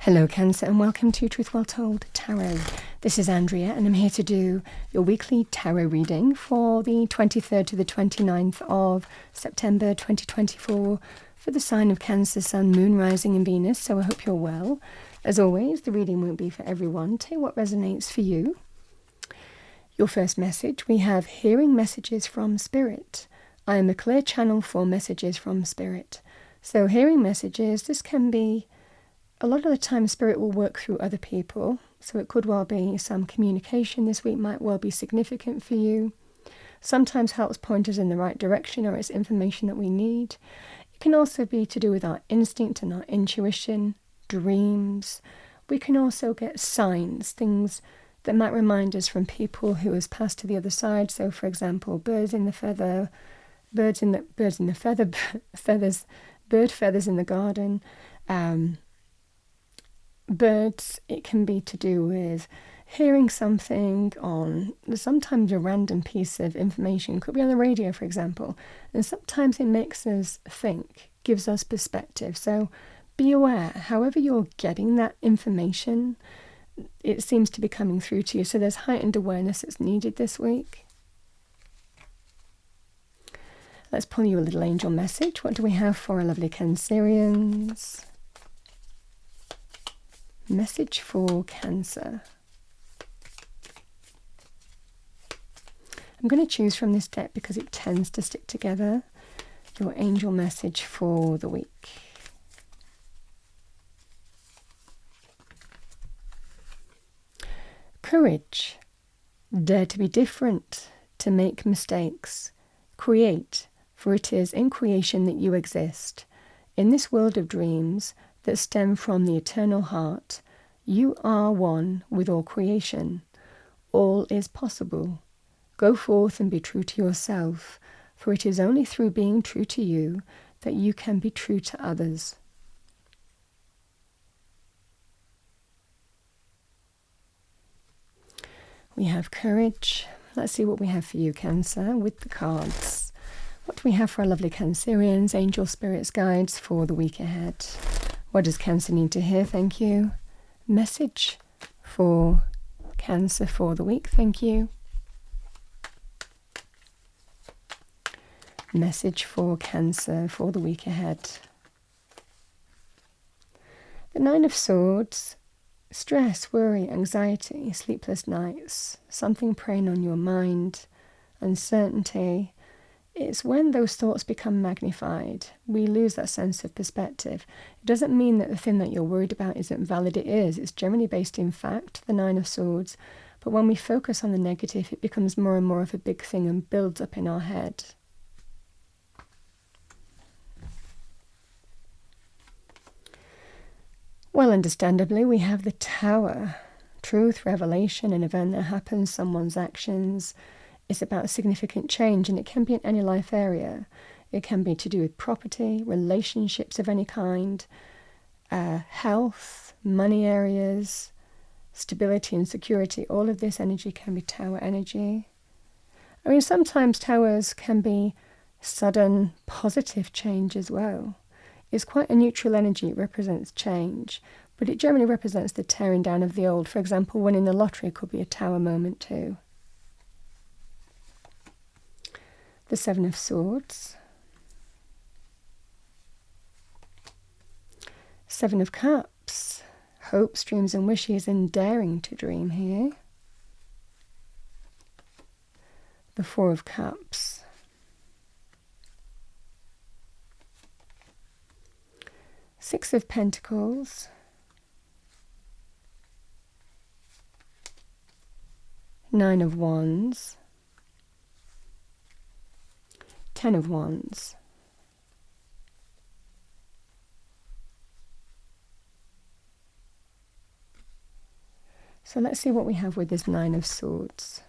Hello Cancer and welcome to Truth Well Told Tarot. This is Andrea and I'm here to do your weekly tarot reading for the 23rd to the 29th of September 2024 for the sign of Cancer, Sun, Moon, Rising and Venus, so I hope you're well. As always, the reading won't be for everyone. Take what resonates for you. Your first message, we have hearing messages from Spirit. I am a clear channel for messages from Spirit. So hearing messages, this can be a lot of the time Spirit will work through other people, so it could well be some communication this week might well be significant for you. Sometimes helps point us in the right direction or it's information that we need. It can also be to do with our instinct and our intuition, dreams. We can also get signs, things that might remind us from people who has passed to the other side. So for example, bird feathers in the garden. Birds, it can be to do with hearing something on sometimes a random piece of information, could be on the radio for example, and sometimes it makes us think, gives us perspective. So be aware, however you're getting that information, it seems to be coming through to you, so there's heightened awareness that's needed this week. Let's pull you a little angel message. What do we have for our lovely Cancerians? Message for Cancer. I'm going to choose from this deck because it tends to stick together. Your angel message for the week. Courage. Dare to be different, to make mistakes. Create, for it is in creation that you exist. In this world of dreams that stem from the eternal heart, you are one with all creation. All is possible. Go forth and be true to yourself, for it is only through being true to you that you can be true to others. We have courage. Let's see what we have for you, Cancer, with the cards. What do we have for our lovely Cancerians, angel spirits, guides for the week ahead? What does Cancer need to hear? Thank you. Message for Cancer for the week. Thank you. Message for Cancer for the week ahead. The Nine of Swords. Stress, worry, anxiety, sleepless nights, something preying on your mind, uncertainty. It's when those thoughts become magnified, we lose that sense of perspective. It doesn't mean that the thing that you're worried about isn't valid. It is. It's generally based in fact, the Nine of Swords. But when we focus on the negative, it becomes more and more of a big thing and builds up in our head. Well, understandably, we have the Tower. Truth, revelation, an event that happens, someone's actions. It's about significant change, and it can be in any life area. It can be to do with property, relationships of any kind, health, money areas, stability and security. All of this energy can be Tower energy. I mean, sometimes Towers can be sudden positive change as well. It's quite a neutral energy. It represents change, but it generally represents the tearing down of the old. For example, winning the lottery could be a Tower moment too. The Seven of Swords. Seven of Cups. Hopes, dreams and wishes and daring to dream here. The Four of Cups. Six of Pentacles. Nine of Wands. Ten of Wands. So let's see what we have with this Nine of Swords.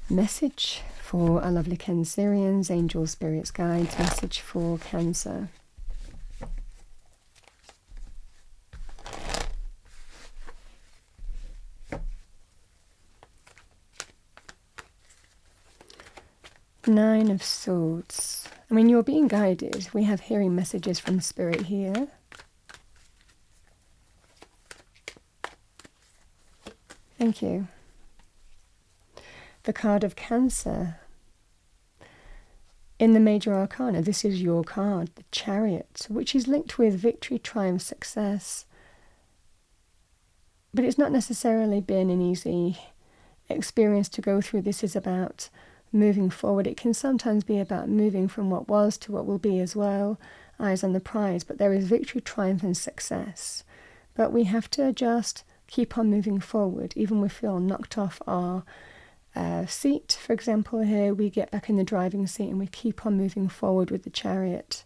Message for our lovely Cancerians, angel spirits, guides. Message for Cancer. Nine of Swords. I mean, you're being guided. We have hearing messages from Spirit here. Thank you. The card of Cancer. In the major arcana, this is your card, the Chariot, which is linked with victory, triumph, success. But it's not necessarily been an easy experience to go through. This is about moving forward. It can sometimes be about moving from what was to what will be as well, eyes on the prize. But there is victory, triumph and success. But we have to just keep on moving forward, even if we feel knocked off our seat. For example, here we get back in the driving seat and we keep on moving forward with the Chariot.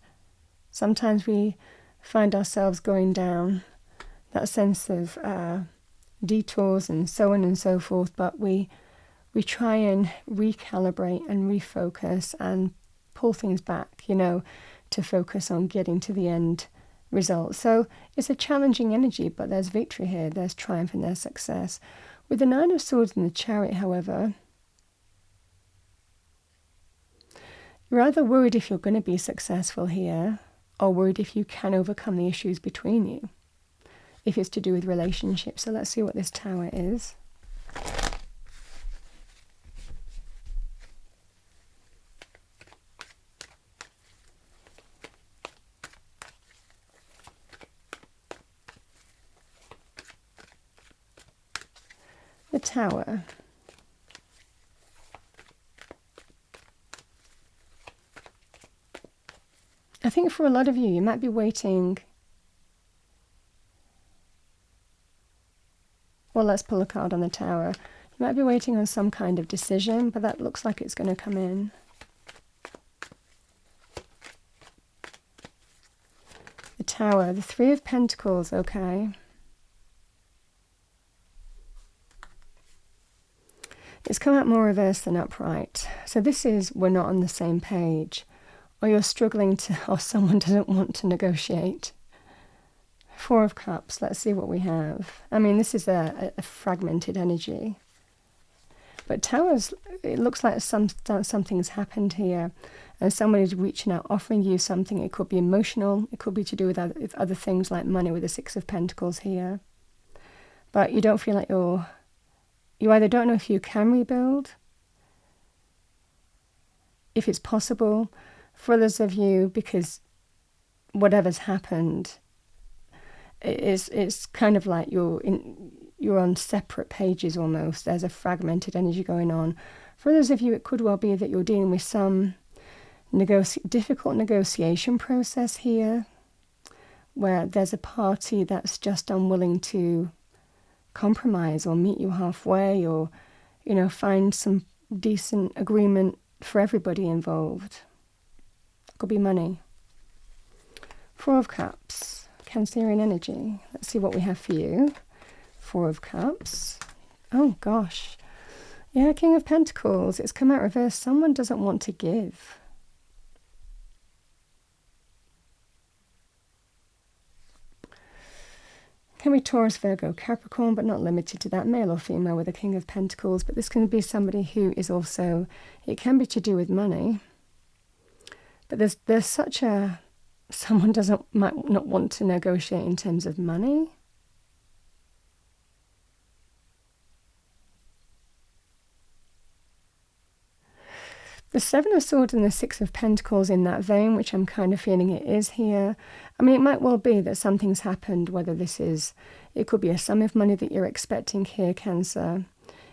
Sometimes we find ourselves going down that sense of detours and so on and so forth, but we try and recalibrate and refocus and pull things back, to focus on getting to the end result. So it's a challenging energy, but there's victory here, there's triumph and there's success. With the Nine of Swords and the Chariot, however, you're either worried if you're going to be successful here, or worried if you can overcome the issues between you, if it's to do with relationships. So let's see what this Tower is. The Tower. I think for a lot of you, you might be waiting. Well, let's pull a card on the Tower. You might be waiting on some kind of decision, but that looks like it's going to come in. The Tower, the Three of Pentacles, okay. It's come out more reverse than upright. So this is, we're not on the same page. Or you're struggling to, or someone doesn't want to negotiate. Four of Cups, let's see what we have. I mean, this is a fragmented energy. But Towers, it looks like something's happened here. And somebody's reaching out, offering you something. It could be emotional. It could be to do with other things like money with the Six of Pentacles here. But you don't feel like you either don't know if you can rebuild, if it's possible. For others of you, because whatever's happened, it's kind of like you're on separate pages almost. There's a fragmented energy going on. For others of you, it could well be that you're dealing with some difficult negotiation process here, where there's a party that's just unwilling to compromise or meet you halfway, or find some decent agreement for everybody involved. Could be money. Four of Cups, Cancerian energy. Let's see what we have for you. Four of Cups. Oh gosh. Yeah, King of Pentacles. It's come out reverse. Someone doesn't want to give. Can be Taurus, Virgo, Capricorn, but not limited to that. Male or female with a King of Pentacles. But this can be somebody who is also, it can be to do with money. But there's such someone might not want to negotiate in terms of money. The Seven of Swords and the Six of Pentacles in that vein, which I'm kind of feeling it is here. I mean, it might well be that something's happened, whether it could be a sum of money that you're expecting here, Cancer.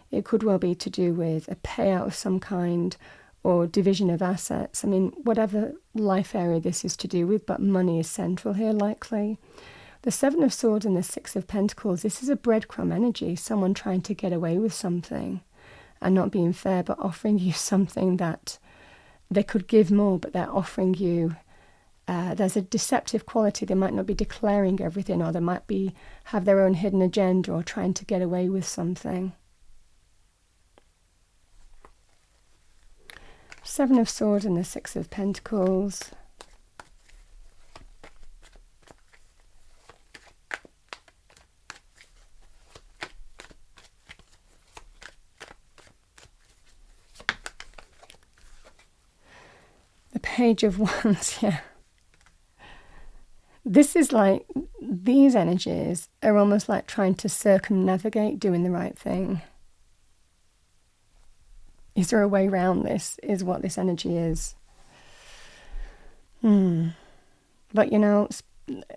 It could well be to do with a payout of some kind, or division of assets. I mean, whatever life area this is to do with, but money is central here, likely. The Seven of Swords and the Six of Pentacles, this is a breadcrumb energy, someone trying to get away with something and not being fair, but offering you something that they could give more, but they're offering you. There's a deceptive quality. They might not be declaring everything, or they might have their own hidden agenda, or trying to get away with something. Seven of Swords and the Six of Pentacles. The Page of Wands, yeah. This is like these energies are almost like trying to circumnavigate doing the right thing. Is there a way around this, is what this energy is. But you know,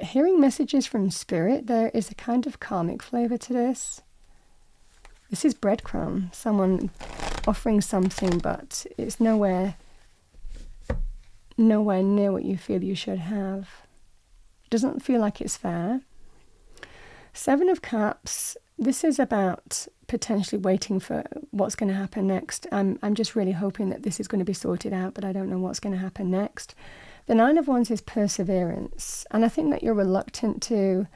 hearing messages from spirit, there is a kind of karmic flavour to this. This is breadcrumb, someone offering something, but it's nowhere near what you feel you should have. It doesn't feel like it's fair. 7 of Cups, this is about potentially waiting for what's going to happen next. I'm just really hoping that this is going to be sorted out, but I don't know what's going to happen next. The 9 of Wands is perseverance, and I think that you're reluctant to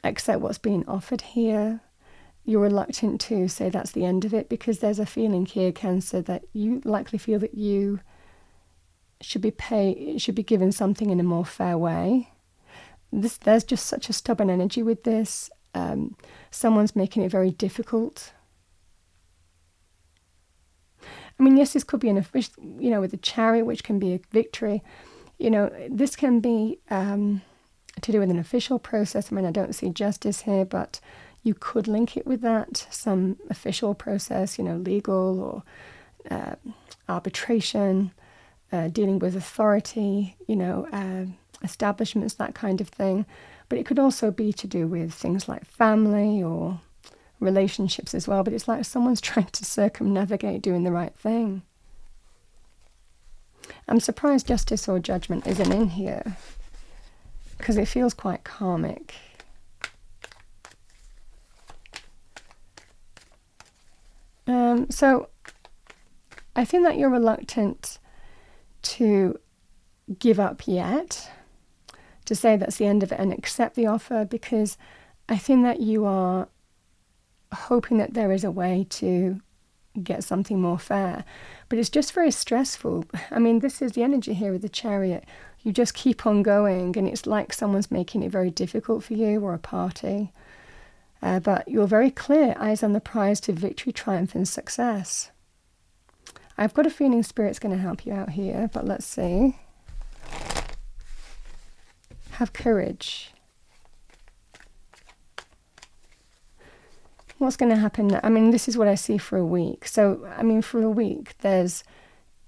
accept what's being offered here. You're reluctant to say that's the end of it, because there's a feeling here, Cancer, that you likely feel that you should be given something in a more fair way. There's just such a stubborn energy with this. Someone's making it very difficult. I mean, yes, this could be an official, with the Chariot, which can be a victory. This can be to do with an official process. I mean, I don't see justice here, but you could link it with that, some official process, legal or arbitration, dealing with authority, establishments, that kind of thing. But it could also be to do with things like family or relationships as well. But it's like someone's trying to circumnavigate doing the right thing. I'm surprised Justice or Judgment isn't in here, because it feels quite karmic. So I think that you're reluctant to give up yet, to say that's the end of it and accept the offer, because I think that you are hoping that there is a way to get something more fair. But it's just very stressful. I mean, this is the energy here with the Chariot. You just keep on going, and it's like someone's making it very difficult for you, or a party. But you're very clear, eyes on the prize, to victory, triumph and success. I've got a feeling Spirit's going to help you out here, but let's see. Have courage. What's going to happen? I mean, this is what I see for a week. So, I mean, for a week,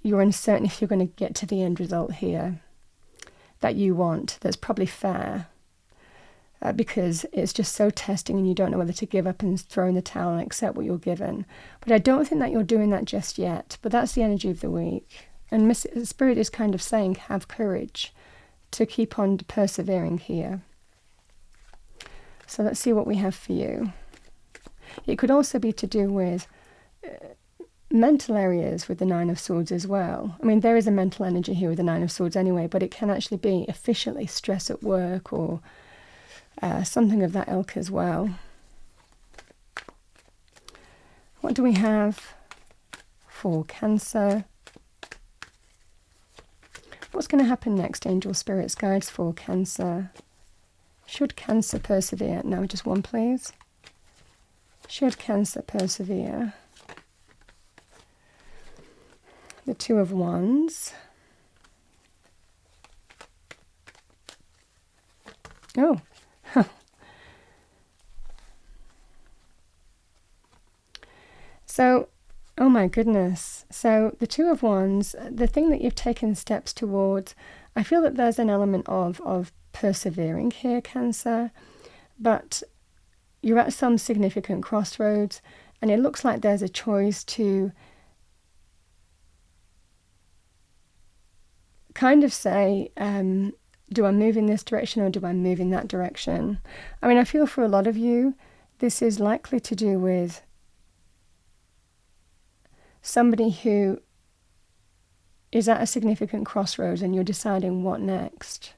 you're uncertain if you're going to get to the end result here that you want, that's probably fair. Because it's just so testing, and you don't know whether to give up and throw in the towel and accept what you're given. But I don't think that you're doing that just yet. But that's the energy of the week. And Spirit is kind of saying, have courage to keep on persevering here. So let's see what we have for you. It could also be to do with mental areas with the 9 of Swords as well. I mean, there is a mental energy here with the 9 of Swords anyway, but it can actually be officially stress at work or something of that ilk as well. What do we have for Cancer? What's going to happen next, Angel Spirits Guides, for Cancer? Should Cancer persevere? No, just one, please. Should Cancer persevere? The 2 of Wands. Oh. So, oh my goodness. So the 2 of Wands, the thing that you've taken steps towards, I feel that there's an element of persevering here, Cancer, but you're at some significant crossroads, and it looks like there's a choice to kind of say, do I move in this direction or do I move in that direction? I mean, I feel for a lot of you, this is likely to do with somebody who is at a significant crossroads and you're deciding what next.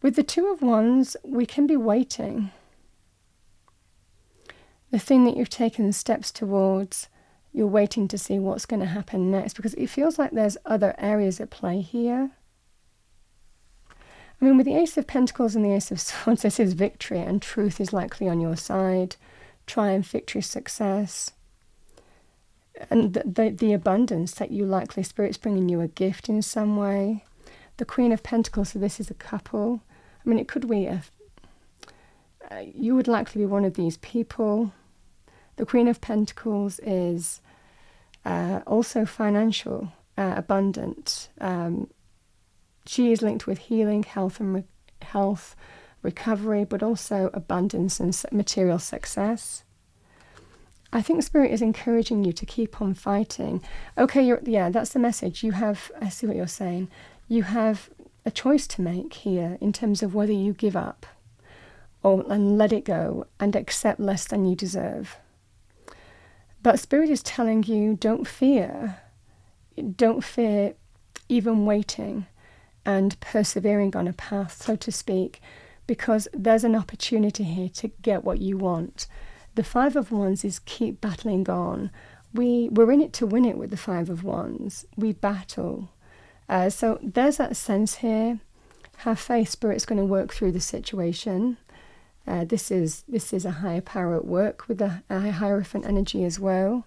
With the 2 of Wands, we can be waiting. The thing that you've taken steps towards, you're waiting to see what's going to happen next, because it feels like there's other areas at play here. I mean, with the Ace of Pentacles and the Ace of Swords, this is victory, and truth is likely on your side. Triumph, victory, success. And the abundance that you likely, Spirit's bringing you a gift in some way. the Queen of Pentacles, so this is a couple. I mean, it could be you would likely be one of these people. The Queen of Pentacles is also financial, abundant. She is linked with healing, health, and health, recovery, but also abundance and material success. I think Spirit is encouraging you to keep on fighting. Okay, that's the message. I see what you're saying. You have a choice to make here in terms of whether you give up and let it go and accept less than you deserve. But Spirit is telling you, don't fear even waiting and persevering on a path, so to speak, because there's an opportunity here to get what you want. The Five of Wands is keep battling on. We're in it to win it with the Five of Wands. We battle. So there's that sense here. Have faith, Spirit's going to work through the situation. This is a higher power at work with a Hierophant energy as well.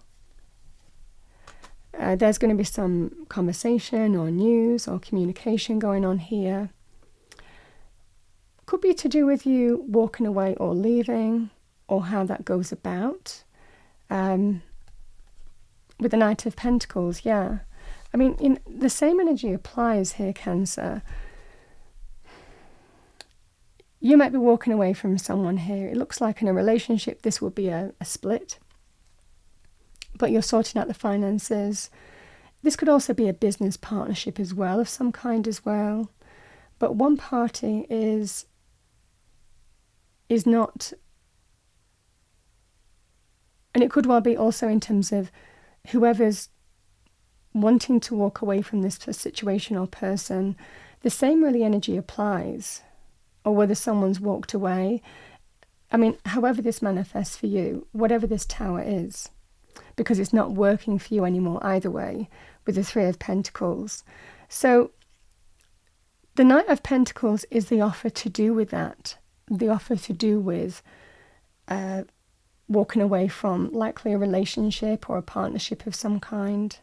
There's going to be some conversation or news or communication going on here. Could be to do with you walking away or leaving, or how that goes about. With the Knight of Pentacles, yeah. I mean, the same energy applies here, Cancer. You might be walking away from someone here. It looks like in a relationship this would be a split, but you're sorting out the finances. This could also be a business partnership as well, of some kind as well. But one party is not, and it could well be also in terms of whoever's wanting to walk away from this situation or person. The same really energy applies, or whether someone's walked away. I mean, however this manifests for you, whatever this tower is, because it's not working for you anymore either way with the Three of Pentacles. So the Knight of Pentacles is the offer to do with that, the offer to do with walking away from likely a relationship or a partnership of some kind,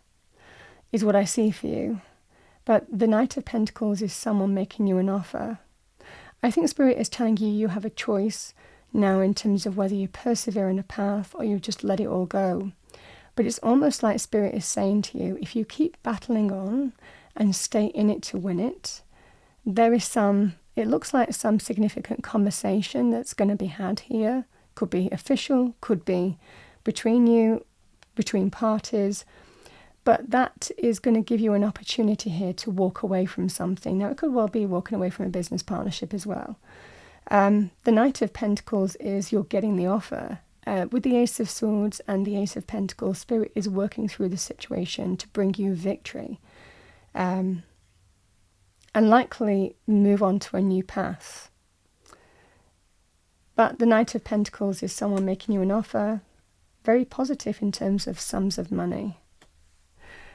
is what I see for you. But the Knight of Pentacles is someone making you an offer. I think Spirit is telling you you have a choice now in terms of whether you persevere in a path or you just let it all go. But it's almost like Spirit is saying to you, if you keep battling on and stay in it to win it, it looks like some significant conversation that's going to be had here. Could be official, could be between you, between parties. But that is going to give you an opportunity here to walk away from something. Now, it could well be walking away from a business partnership as well. The Knight of Pentacles is you're getting the offer. With the Ace of Swords and the Ace of Pentacles, Spirit is working through the situation to bring you victory. And likely move on to a new path. But the Knight of Pentacles is someone making you an offer, very positive in terms of sums of money.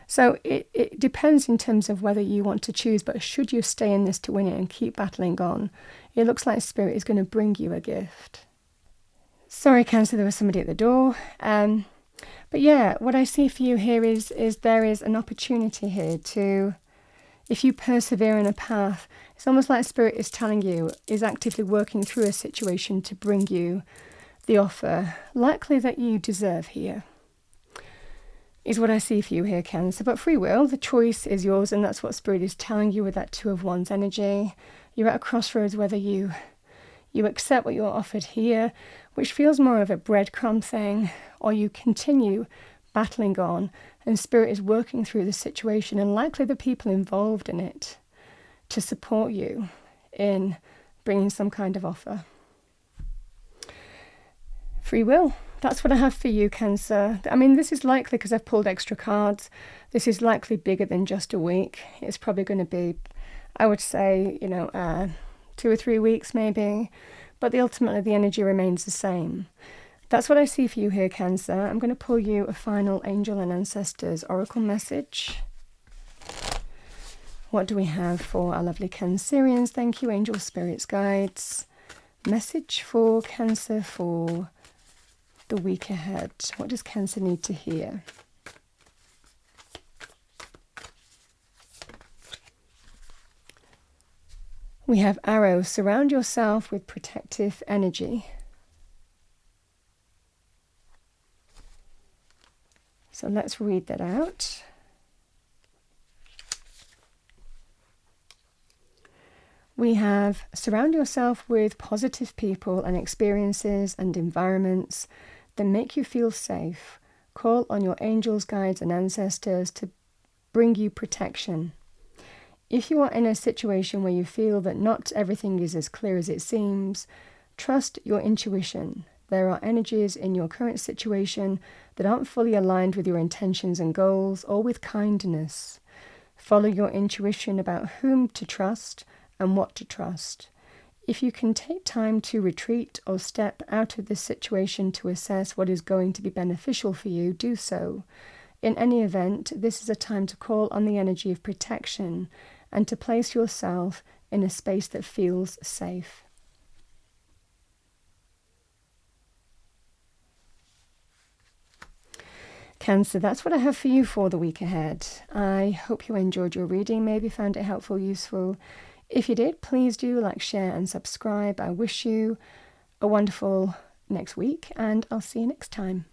So it depends in terms of whether you want to choose, but should you stay in this to win it and keep battling on, it looks like Spirit is going to bring you a gift. Sorry, Cancer, there was somebody at the door. But yeah, what I see for you here is there is an opportunity here to, if you persevere in a path, it's almost like Spirit is telling you, is actively working through a situation to bring you the offer, likely that you deserve here, is what I see for you here, Cancer. But free will, the choice is yours, and that's what Spirit is telling you with that Two of Wands energy. You're at a crossroads whether you accept what you're offered here, which feels more of a breadcrumb thing, or you continue battling on, and Spirit is working through the situation, and likely the people involved in it to support you in bringing some kind of offer. Free will. That's what I have for you, Cancer. I mean, this is likely, because I've pulled extra cards, this is likely bigger than just a week. It's probably going to be, I would say, 2 or 3 weeks maybe. But ultimately, the energy remains the same. That's what I see for you here, Cancer. I'm going to pull you a final Angel and Ancestors Oracle message. What do we have for our lovely Cancerians? Thank you, Angel Spirits Guides. Message for Cancer for the week ahead. What does Cancer need to hear? We have arrow, surround yourself with protective energy. So let's read that out. We have surround yourself with positive people and experiences and environments that make you feel safe. Call on your angels, guides, and ancestors to bring you protection. If you are in a situation where you feel that not everything is as clear as it seems, trust your intuition. There are energies in your current situation that aren't fully aligned with your intentions and goals or with kindness. Follow your intuition about whom to trust and what to trust. If you can take time to retreat or step out of this situation to assess what is going to be beneficial for you, do so. In any event, this is a time to call on the energy of protection and to place yourself in a space that feels safe. Cancer, that's what I have for you for the week ahead. I hope you enjoyed your reading, maybe found it helpful, useful. If you did, please do like, share and subscribe. I wish you a wonderful next week and I'll see you next time.